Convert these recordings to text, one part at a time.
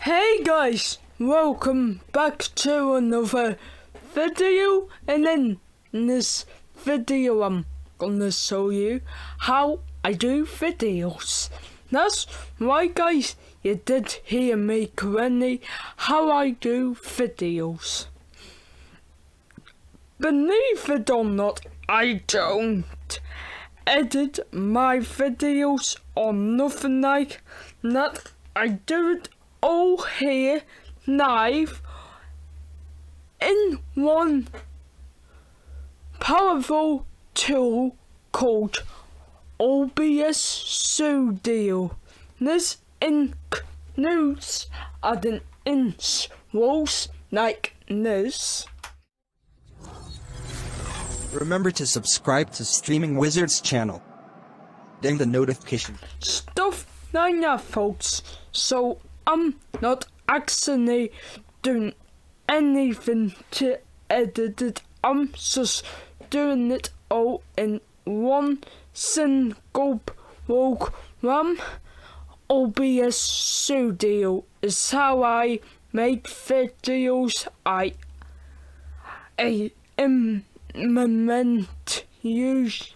Hey guys, welcome back to another video, and in this video I'm gonna show you how I do videos. That's right guys, you did hear me correctly, how I do videos. Believe it or not, I don't edit my videos or nothing like that. I do it all here live in one powerful tool called OBS Studio. This includes adding intros like this. Remember to subscribe to Streaming Wizards channel. Ding the notification. Stuff like that, folks. So I'm not actually doing anything to edit it. I'm just doing it all in one single program. OBS Studio is how I make videos. I implement use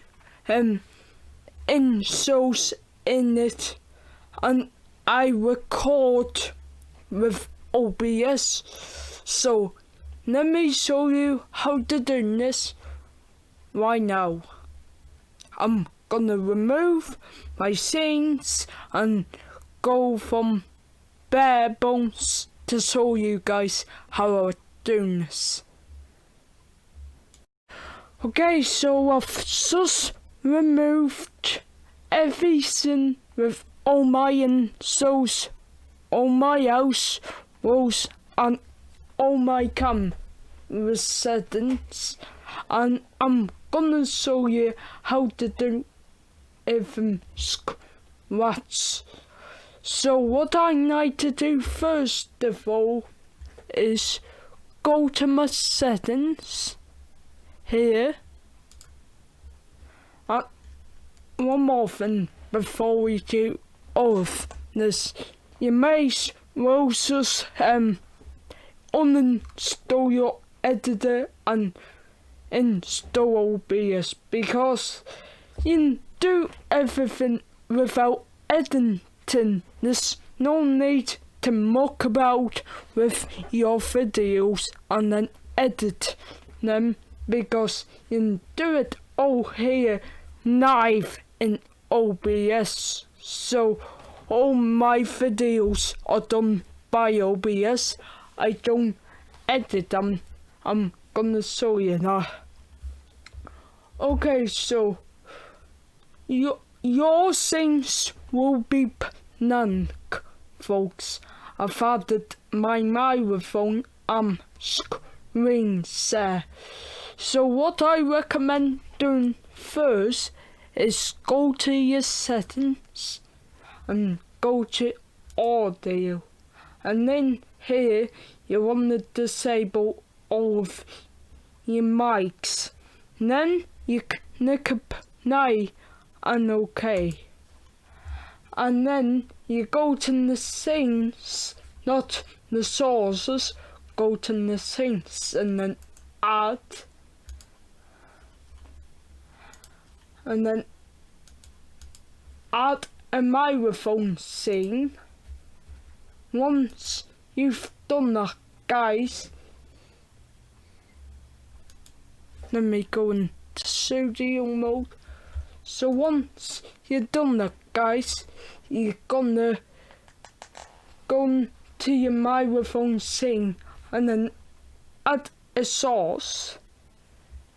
intros in it, and I record with OBS. So let me show you how to do this right now. I'm gonna remove my scenes and go from bare bones to show you guys how I do this. Okay, so I've just removed everything with all my intros, all my house rules, and all my camera settings, and I'm gonna show you how to do it from scratch. So what I need to do first of all is go to my settings here. One more thing before we do all of this, you may well just uninstall your editor and install OBS, because you can do everything without editing. There's no need to muck about with your videos and then edit them, because you can do it all here live in OBS. So all my videos are done by OBS. I don't edit them. I'm gonna show you now. Okay, so your things will be blank, folks. I've added my microphone and screen share. So what I recommend doing first is go to your settings and go to audio, and then here you want to disable all of your mics, and then you click apply and OK, and then you go to the scenes, not the sources, go to the scenes and then add, and then add a microphone scene. Once you've done that, guys, let me go into studio mode. So once you've done that, guys, you're gonna go to your microphone scene and then add a source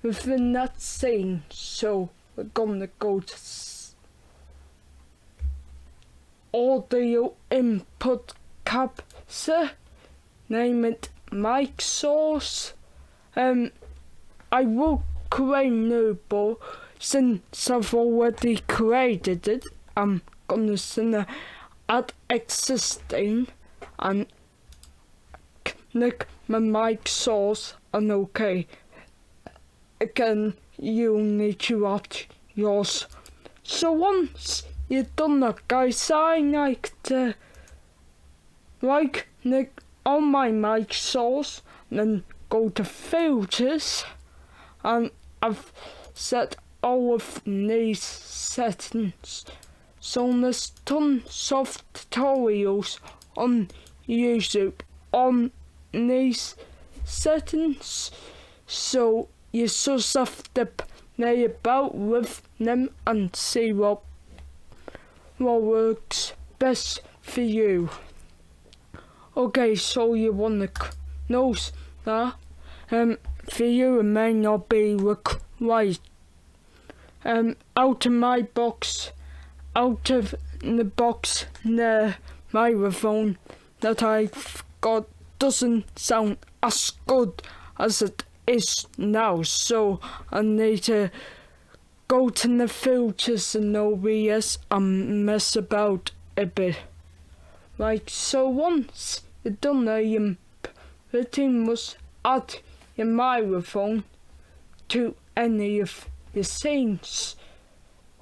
within that scene. So we're gonna go to audio input capture, name it mic source. I will create new, but since I've already created it, I'm gonna add existing and click my mic source and OK. Again, you need to add yours. So once you've done that, guys, I like to like on my mic source, then go to filters, and I've set all of these settings. So there's tons of tutorials on YouTube on these settings, so you just have to play about with them and see what works best for you. Okay, so you wanna know that for you it may not be required. Out of the box, the microphone that I've got doesn't sound as good as it is now, so I need to go to the filters in OBS and mess about a bit. Like, so once you're done there, you pretty much add your microphone to any of your scenes.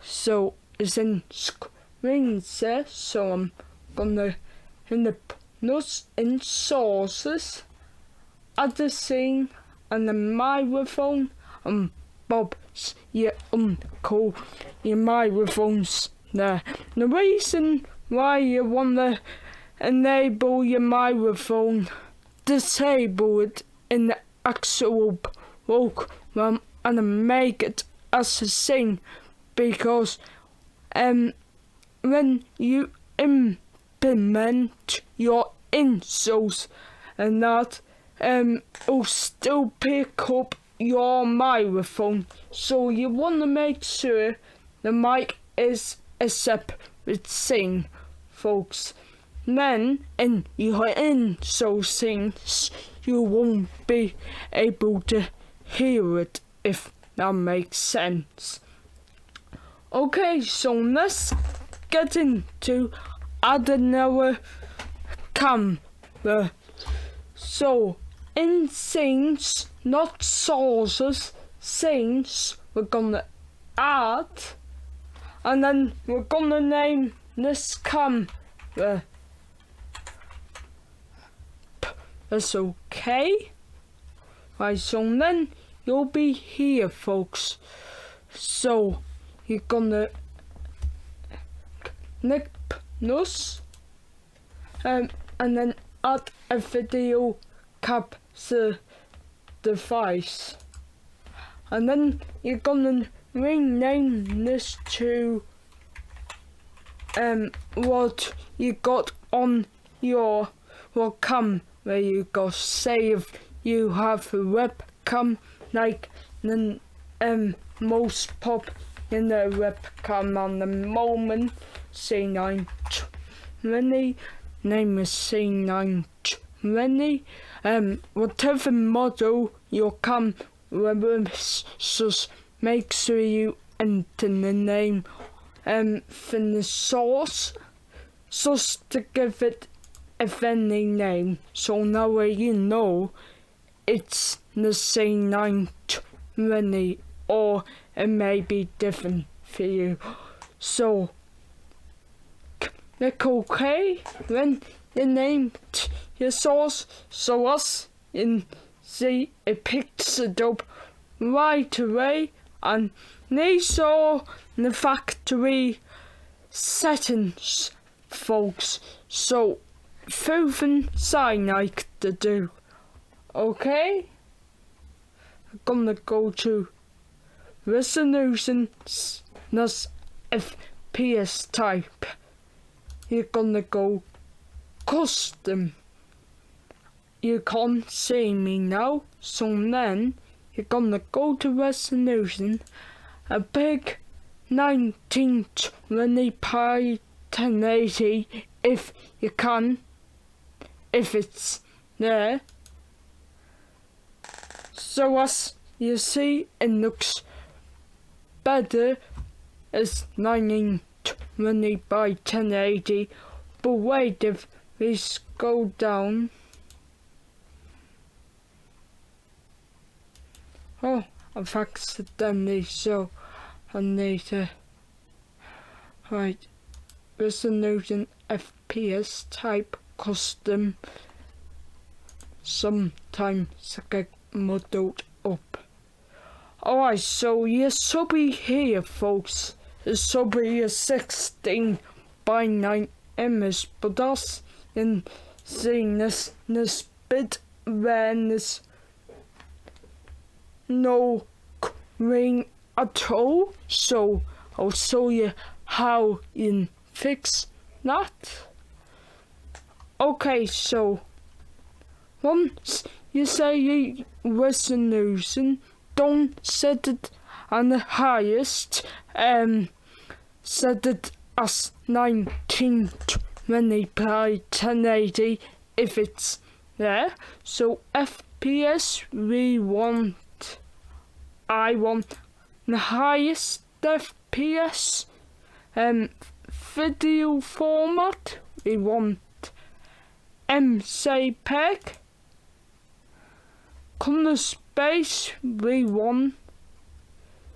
So it's in screen share, so I'm gonna hit the plus in sources, add the scene and the microphone, and Bob's your uncle, your microphone's there. The reason why you wanna enable your microphone, disable it in the actual program and make it as a scene, because when you implement your insoles and that, will still pick up your microphone, so you want to make sure the mic is a separate scene, folks. Then in your insole scenes you won't be able to hear it, if that makes sense. Okay, so let's get into adding our camera. So in scenes, not sources, scenes, we're gonna add, and then we're gonna name this camera. That's okay. Right, so then you'll be here, folks. So you're gonna click plus, and then add a video capture device, and then you're gonna rename this to what you got on your webcam, where you got. Say if you have a webcam, like the most pop in the webcam on the moment, C920, name is C920, whatever model your camera is, just make sure you enter the name from the source, just to give it a friendly name, so now way you know it's the C920, or it may be different for you. So click OK, then you name your source, so us in see it picks it up right away, and these are the factory settings, folks. So further sign like to do. Okay, I'm gonna go to resolution, that's FPS type. You're gonna go custom. You can't see me now, so then you're gonna go to resolution, a big 1920 by 1080 if you can, if it's there. So as you see, it looks better as 1920 by 1080, but wait, if we scroll down, oh, I've accidentally, so I need to, right, resolution FPS type custom sometimes get muddled up. Alright, so your subby here, folks, is subby a 16 by 9 images, but that's in seeing this bit when there's no ring at all. So I'll show you how you can fix that. Okay, so once you say you resolution, don't set it on the highest, set it as 1920 by 1080 if it's there. So FPS I want the highest FPS. Video format we want MCPEG. Color space we want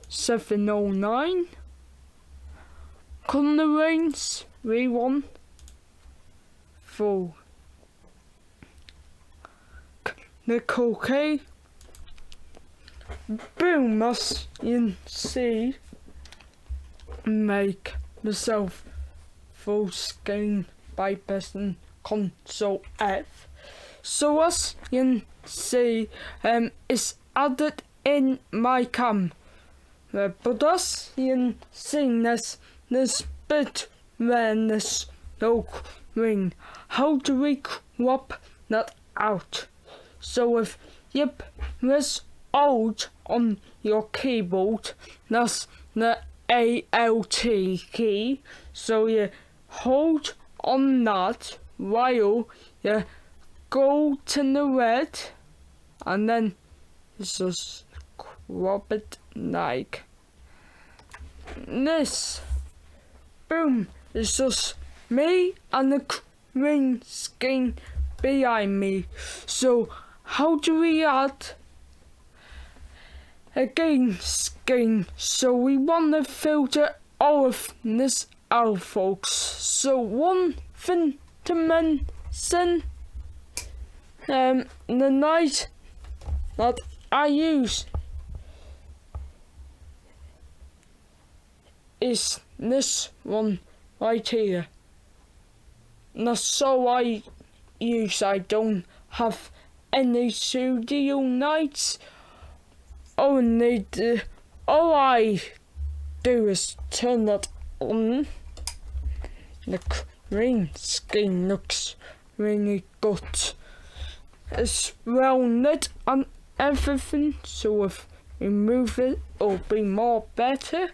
709. Color range we want full. Click OK. Boom, as you can see, make myself full screen by pressing Ctrl F. So as you can see, it's added in my cam. But as you can see, this bit when there's no ring. How do we crop that out? So if you press Alt on your keyboard, that's the ALT key. So you hold on that while you go to the red, and then you just crop it like this. Boom! It's just me and the green screen behind me. So how do we add a green screen? So we want to filter all of this out, folks. So one thing to mention, the light that I use is this one right here. That's so I don't have any studio lights. Only all I do is turn that on. The green screen looks really good. It's well lit and everything, so if we move it, it'll be more better.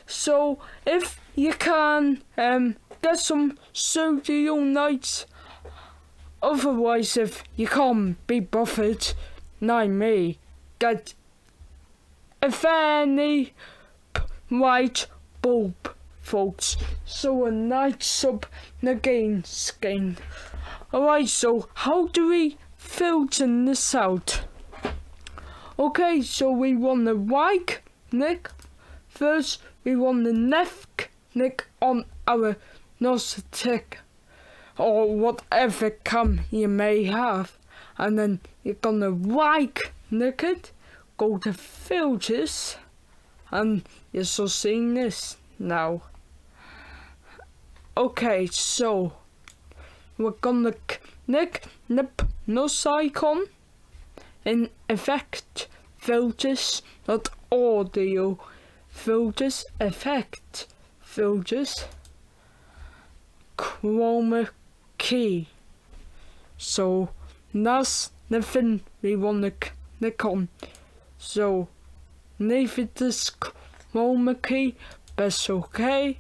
So if you can get some studio lights, otherwise if you can't be bothered, like me, get a fairly white bulb, folks, so a lights up the green screen. Alright, so how do we filter this out? Okay, so we want the right click. First, we want the left click on our Nostalgic or whatever cam you may have, and then you're gonna right click it, go to filters, and you're so seeing this now. Okay, so we're gonna click the plus icon in effect filters, not audio filters, effect filters, chroma key. So that's the thing we want to click on. So leave it as chroma key, press OK,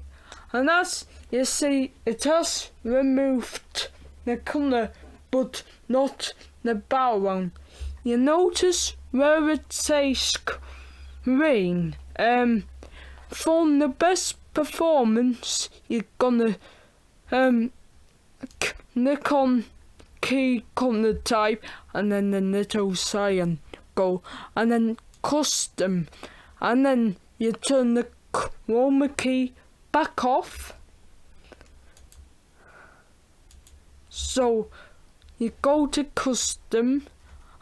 and as you see, it has removed the colour but not the background. You notice where it says green. For the best performance, you're gonna click on key color type and then the little cyan go, and then custom, and then you turn the chroma key back off. So you go to custom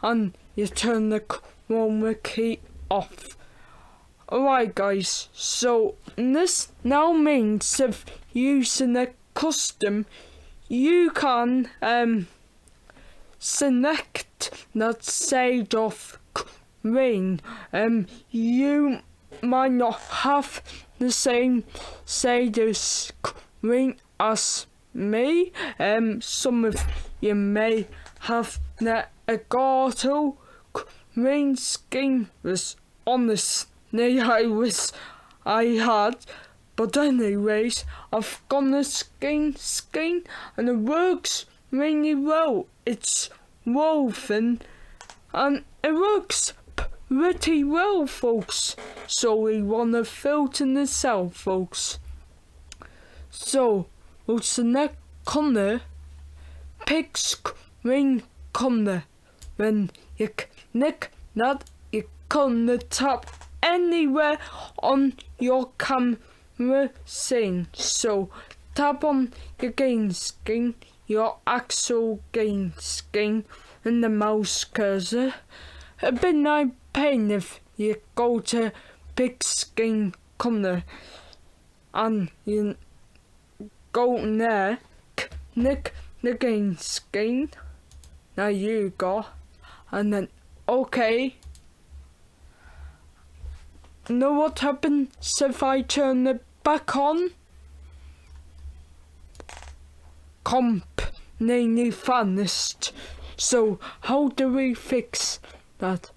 and you turn the chroma key off. Alright guys, so this now means if using a custom, you can select that side of screen. You might not have the same side of screen as me. Some of you may have the Elgato green skin was honestly I had, but anyways, I've got the skin and it works really well. It's woven and it works pretty well, folks. So we wanna filter this out, folks. So we'll select corner, pick screen corner. When you click that, you can tap anywhere on your camera scene. So tap on your game screen, your actual game screen, and the mouse cursor. A bit like pain if you go to pick screen corner and you go in there, click the game screen. Now you go, and then okay. Know what happens if I turn it back on? Completely vanished. So how do we fix that?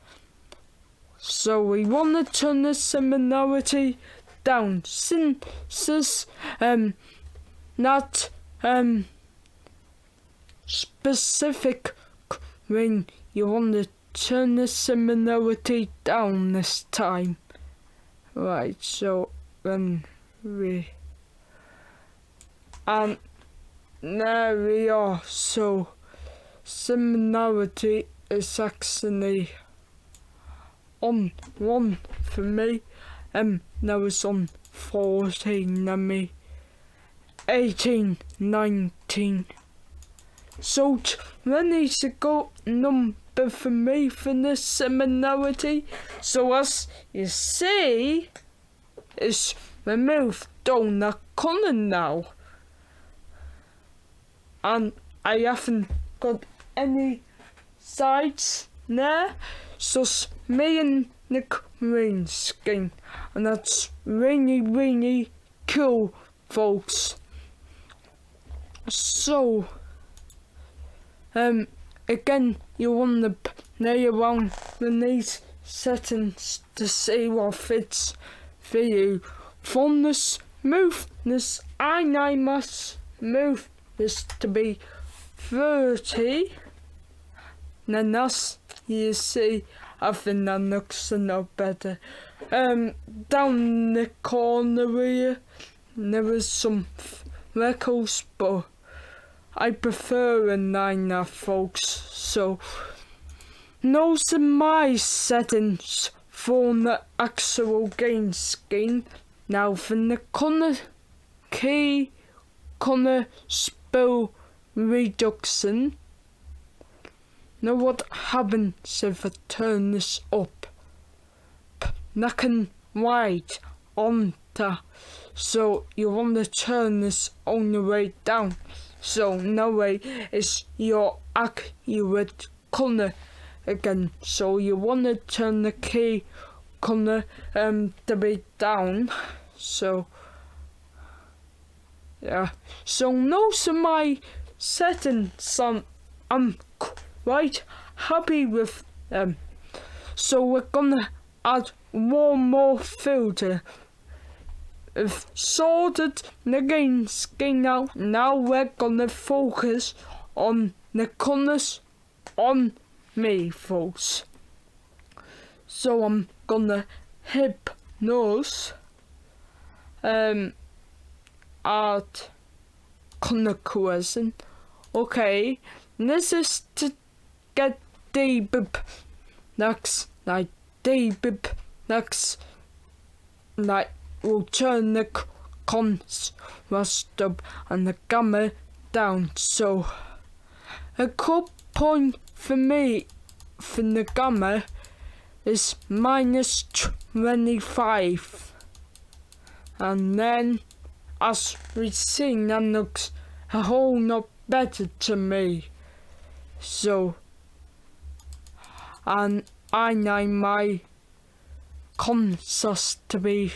So we want to turn the similarity down since not specific when you want to turn the similarity down this time. Right, so then and there we are. So similarity is actually on 1 for me, that was on 14 and me 18, 19. So 20 is a good number for me for the similarity. So as you see, it's removed down the corner now. And I haven't got any sides there. So it's me and the green skin. And that's really cool, folks. So again, you want to play around with these settings to see what fits for you. From the smoothness, I must move this to be 30. And then as you see, I think that looks a lot better. Down the corner here, there was some freckles, but I prefer a 9 now, folks. So those are my settings for the actual game screen. Now from the corner key, corner spill reduction. Now what happens if I turn this up? Black and white on top. So you want to turn this all the way down. So no way is your accurate corner again. So you want to turn the key corner to be down. So yeah. So those are my settings. I'm quite happy with them. So we're gonna add one more filter. I've sorted the game screen out. Now we're gonna focus on the corners on me, folks. So I'm gonna hit those add corner question. Okay, this is to get the bip next, like the bip next, like we'll turn the contrast up and the gamma down. So a cut point for me for the gamma is -25. And then, as we see, that looks a whole lot better to me. So, and I know my consensus to be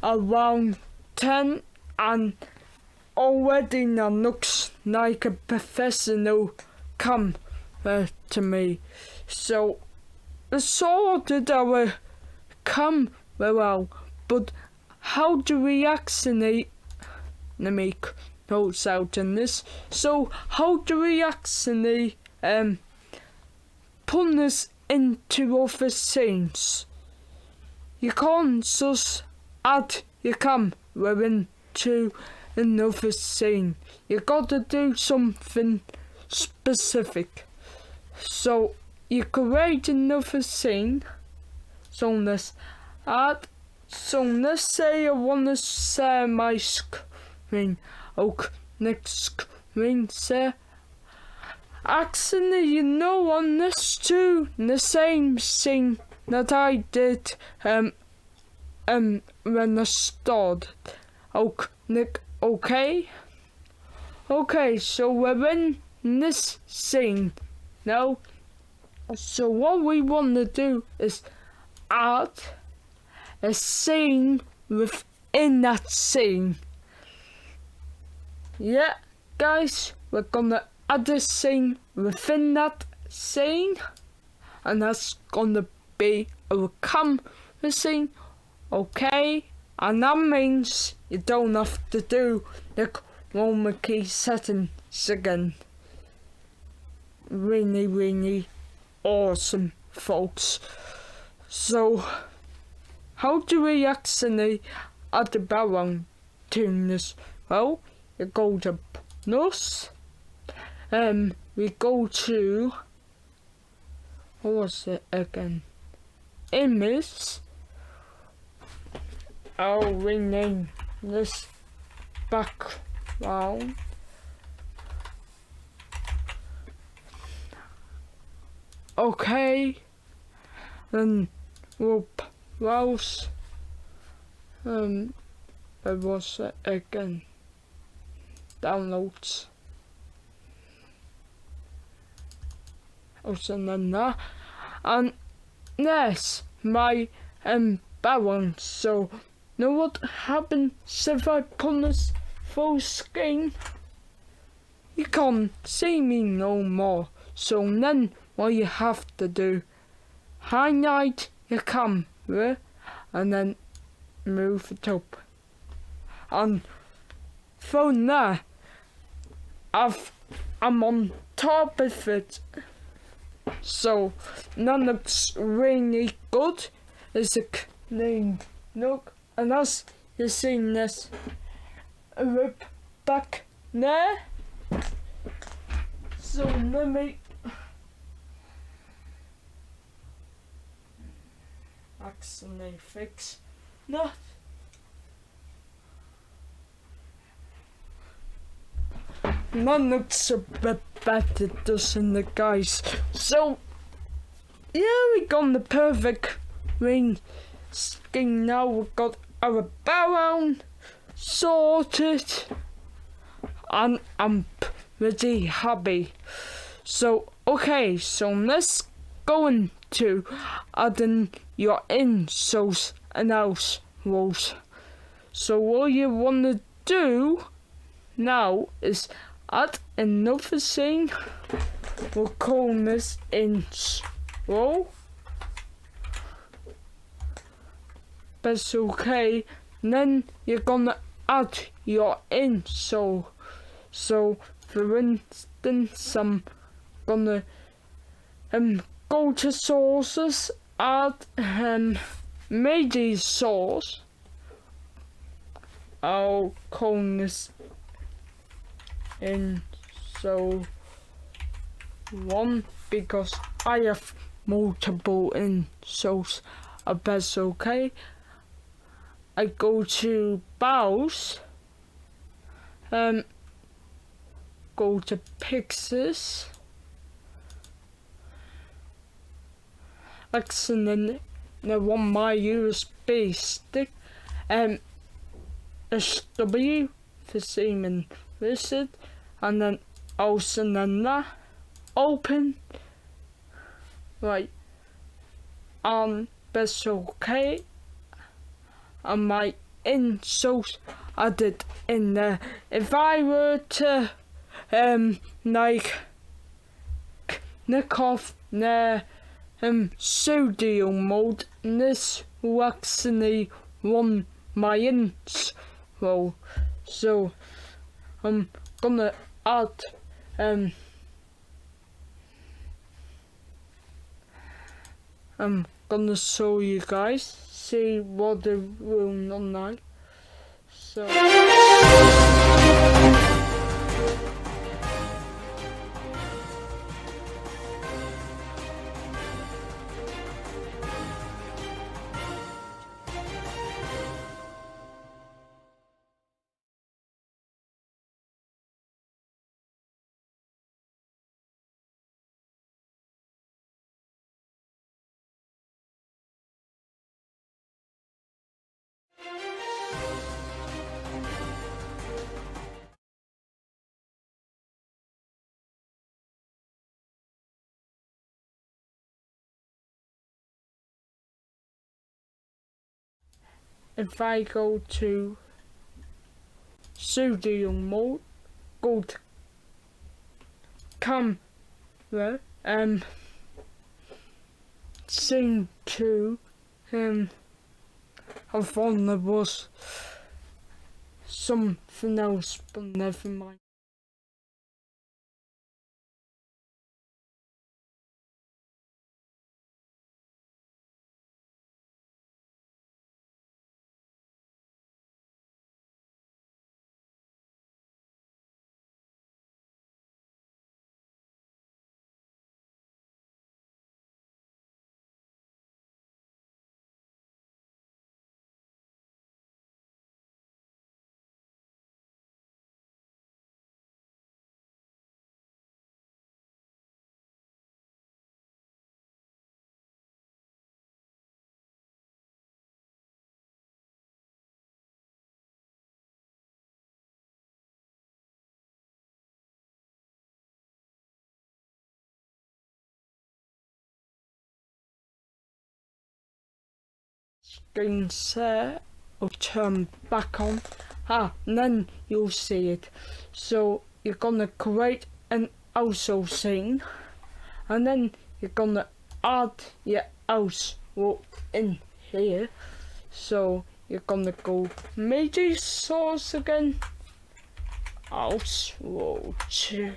around 10, and already that looks like a professional camera to me. So, I sorted our camera, but how do we actually, let me notes out in this. So how do we actually put this into other scenes? You can't just add your camera into another scene. You gotta do something specific. So you create another scene. So let's add. So let's say I wanna share my screen. Okay, next screen share. Actually, you know, on this too, the same thing that I did when I started. Okay. Okay, so we're in this scene now. So what we want to do is add a scene within that scene. Yeah, guys, we're gonna add a scene within that scene, and that's gonna be our camera scene. Okay, and that means you don't have to do the chroma key settings again. Really awesome, folks. So how do we actually add the background to this? Well, you go to plus, we go to, what was it again? Image. I'll rename this background. Okay, then we'll browse. Where was it again? Downloads. And there's my background. So know what happens if I put this full screen? You can't see me no more. So then what you have to do, highlight your camera and then move it up. And from there, I'm on top of it. So that looks really good. It's a clean look. And as you see this rip back there. So let me actually fix that. That looks a bit better, doesn't it, guys? So yeah, we got the perfect green skin now. We've got our background sorted, and I'm pretty happy. So okay, so let's go into adding your insoles and outs roles. So what you want to do now is add another thing. We'll call this ins roll. That's okay. And then you're gonna add your insole. So for instance, I'm gonna go to sources, add media source. I'll call this insole 1 because I have multiple insoles. That's okay. I go to browse, go to Pixels. And then I want my USB stick. SW for Seaman Wizard, and then also then that open. Right. That's okay. And my insoles added in there. If I were to like click off the studio mode, this will actually run my intro. So I'm gonna add I'm gonna show you guys, see what it will look like. So if I go to studio mode, go to camera, sing to I thought there was something else, but never mind. Screen share will turn back on, and then you'll see it. So you're gonna create an also scene, and then you're gonna add your house in here. So you're gonna go media source again, house row 2,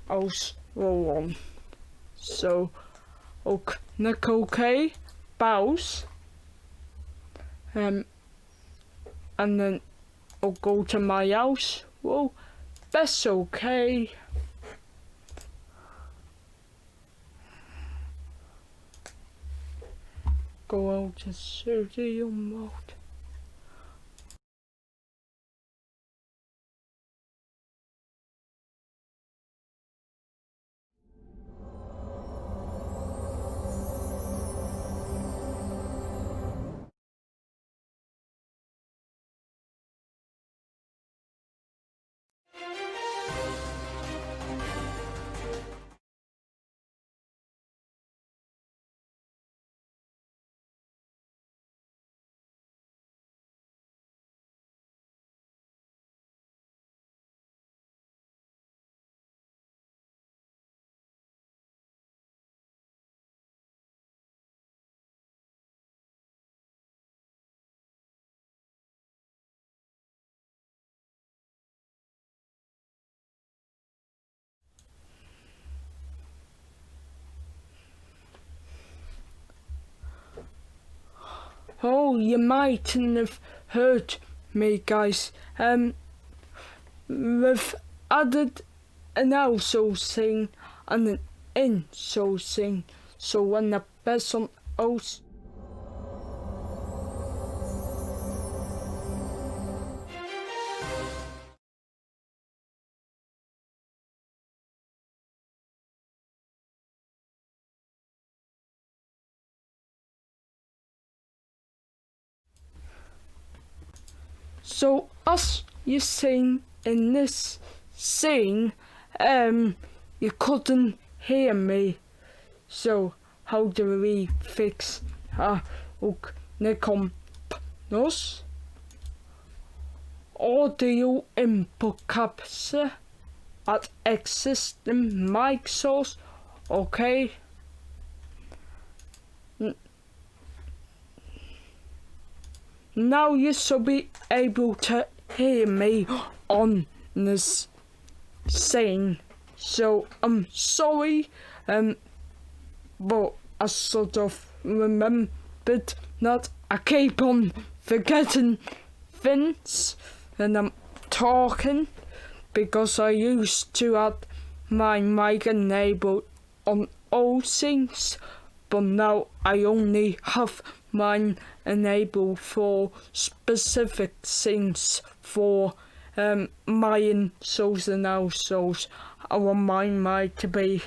house row 1. So okay, click OK, browse, and then I'll go to my house. Well, that's okay. Go out to studio mode. Oh, you mightn't have heard me, guys. We've added an also scene and an in-so scene. So when the person else So as you seen in this scene, you couldn't hear me. So how do we fix och nu kom nos audio input capture at existing mic source? Okay. Now you should be able to hear me on this scene. So I'm sorry, but I sort of remembered that I keep on forgetting things when I'm talking, because I used to have my mic enabled on all things, but now I only have mine enabled for specific things for my insoles and outsoles. I want my mic to be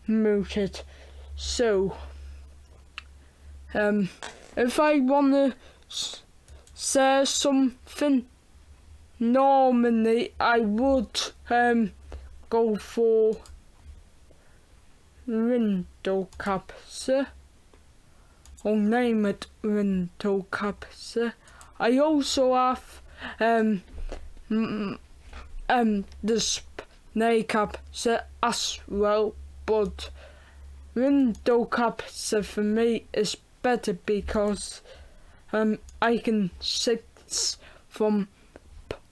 muted. So if I wanna say something, normally I would go for window capture, or name it window capture. I also have display capture as well, but window capture for me is better because I can switch from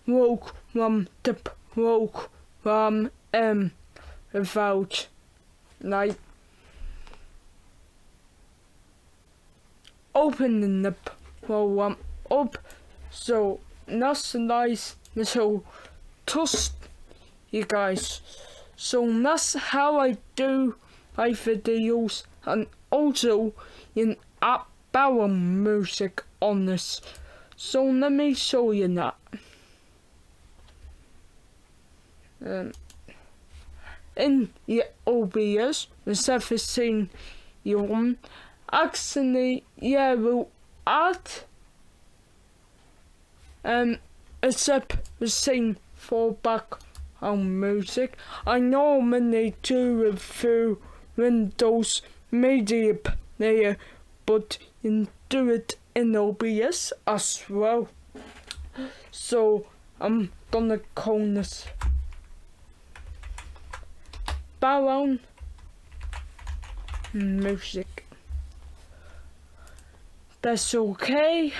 program to program without like opening the program up. So that's a nice little trust, you guys. So that's how I do my videos, and also in background music on this. So let me show you that. In your OBS, the surface scene you're on, actually you will add a separate scene for background music. I normally do it through Windows Media Player, but you can do it in OBS as well. So I'm gonna call this background music. That's okay.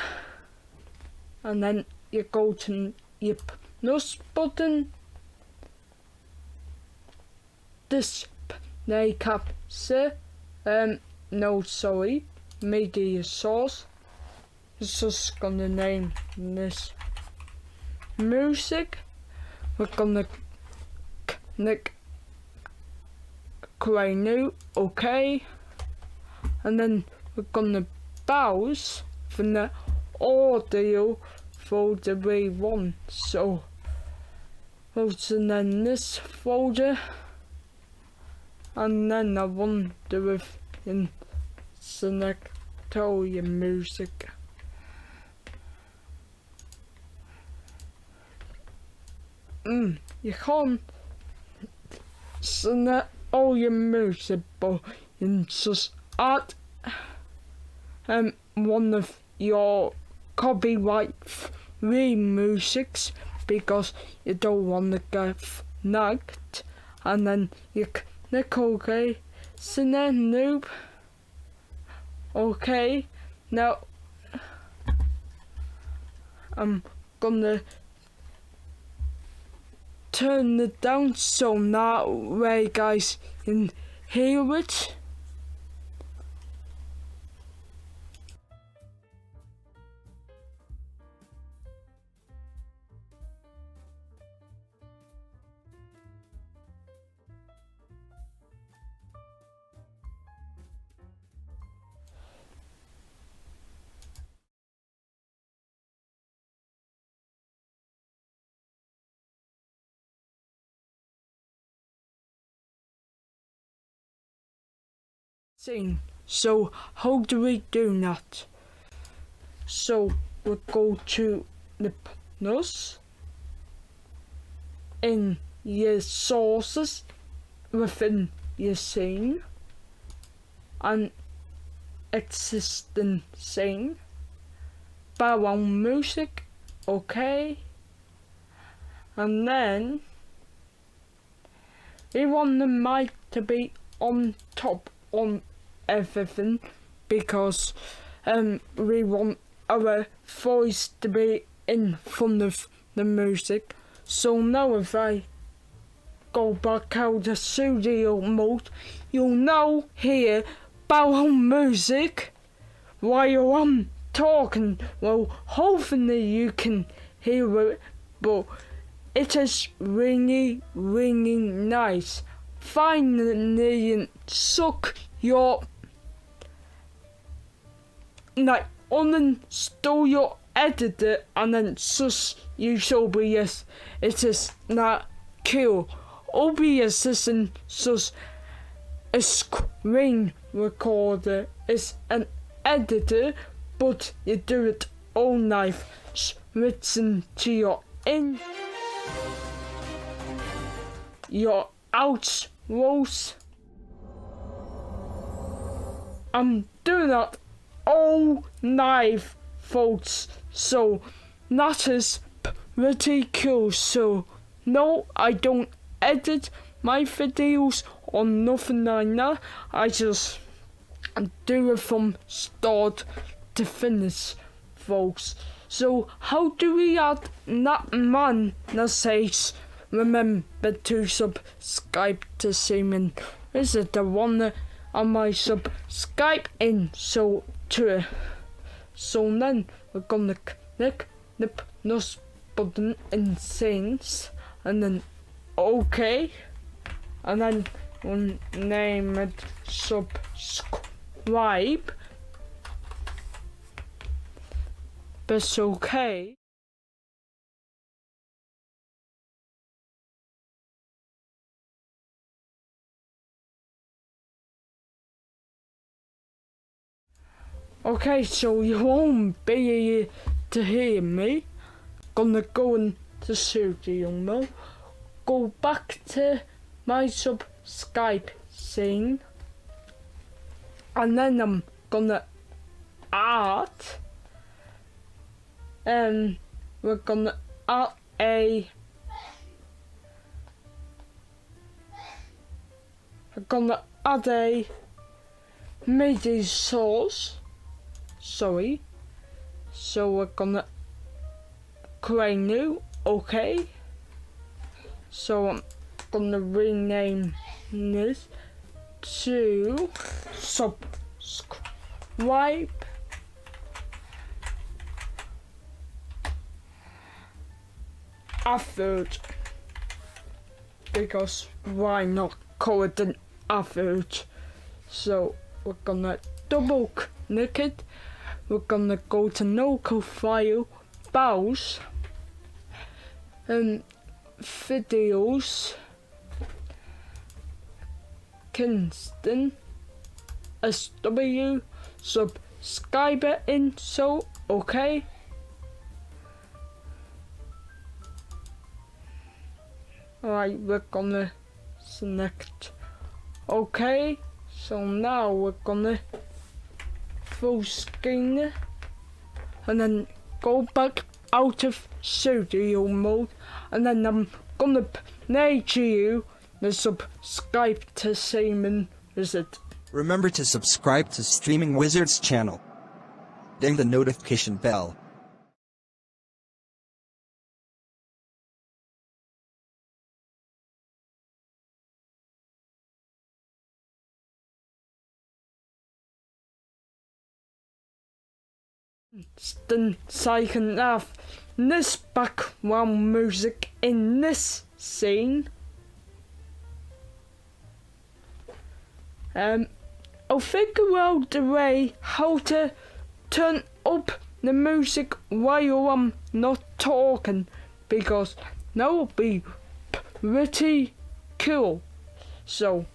And then you go to your plus button, display capture, no sorry, media source. It's just gonna name this music. We're gonna click create new, okay, and then we're gonna browse from the audio folder we want. So open in this folder, and then I wonder if you can select all your music. You can't select all your music, but you can just add one of your copyright free musics, because you don't want to get flagged. And then you click OK, select new. Okay, now I'm gonna turn it down so that way guys can hear it. So how do we do that? So we'll go to the bonus in your sources within your scene and existing scene. Background music, okay. And then we want the mic to be on top on everything because we want our voice to be in front of the music. So now if I go back out of studio mode, you'll now hear background music while I'm talking. Well, hopefully you can hear it, but it is really, really nice. Finally, suck your uninstall your editor and then just use OBS. It is not cool. OBS isn't just a screen recorder. It's an editor, but you do it all night. Switching to your outros. I'm doing that all night, folks. So that is pretty cool. So no, I don't edit my videos or nothing like that. I just do it from start to finish, folks. So how do we add that man that says remember to subscribe to Simon? Is it the one that I might subscribe in? So then we're gonna click the plus button in settings and then okay, and then we'll name it subscribe. That's okay. Okay, so you won't be able to hear me. Gonna go into studio mode. Go back to my subscribe scene. And then I'm gonna add we're gonna add a MIDI source. Sorry. So we're gonna create new, okay. So I'm gonna rename this to subscribe effort, because why not call it an effort? So we're gonna double click it. We're gonna go to local file, browse, videos, Kingston, SW, subscriber in, so okay. Alright, we're gonna select okay. So now we're gonna full screen and then go back out of studio mode, and then I'm gonna play to you the subscribe to Simon visit. Remember to subscribe to Streaming Wizards channel. Ding the notification bell. The second half, this background music in this scene. I'll figure out the way how to turn up the music while I'm not talking, because that will be pretty cool. So,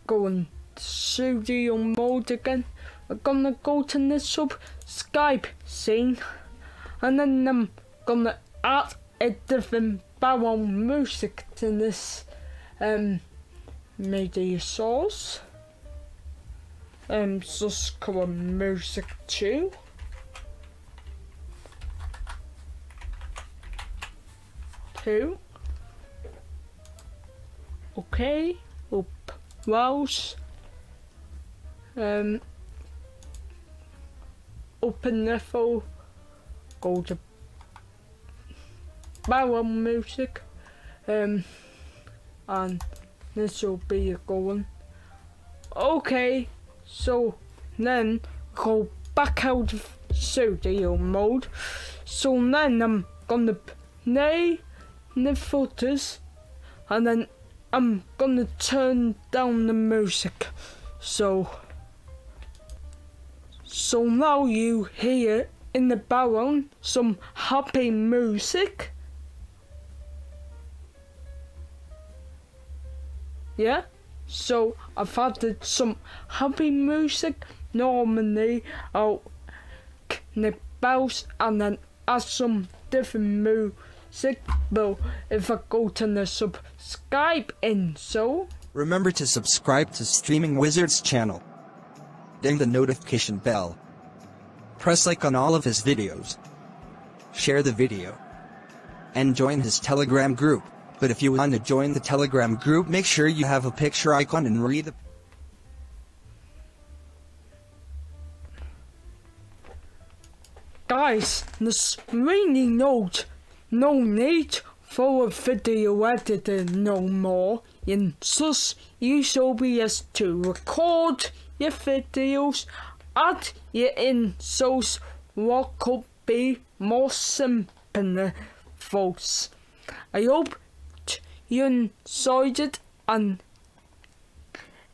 go in studio mode again. We're gonna go to the subscribe scene, and then I'm gonna add a different background music to this media source. Just call music 2. Okay, we'll browse. Open the phone, go to background music, and this will be a good one. Okay, so then go back out of studio mode. So then I'm gonna play the photos, and then I'm gonna turn down the music. So now you hear in the background some happy music. Yeah, so I've added some happy music. Normally I'll click mouse and then add some different music, but if I go to the subscribe in, so Remember to subscribe to Streaming Wizards channel. Ding the notification bell. Press like on all of his videos. Share the video. And join his Telegram group. But if you want to join the Telegram group, make sure you have a picture icon and read the... Guys, there's really no need for a video editor no more. You just use OBS to record your videos, add your inserts, what could be more simple, folks. I hope you enjoyed it and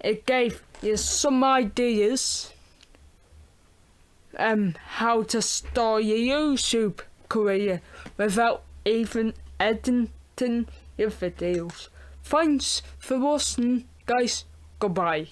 it gave you some ideas how to start your YouTube career without even editing your videos. Thanks for watching, guys. Goodbye.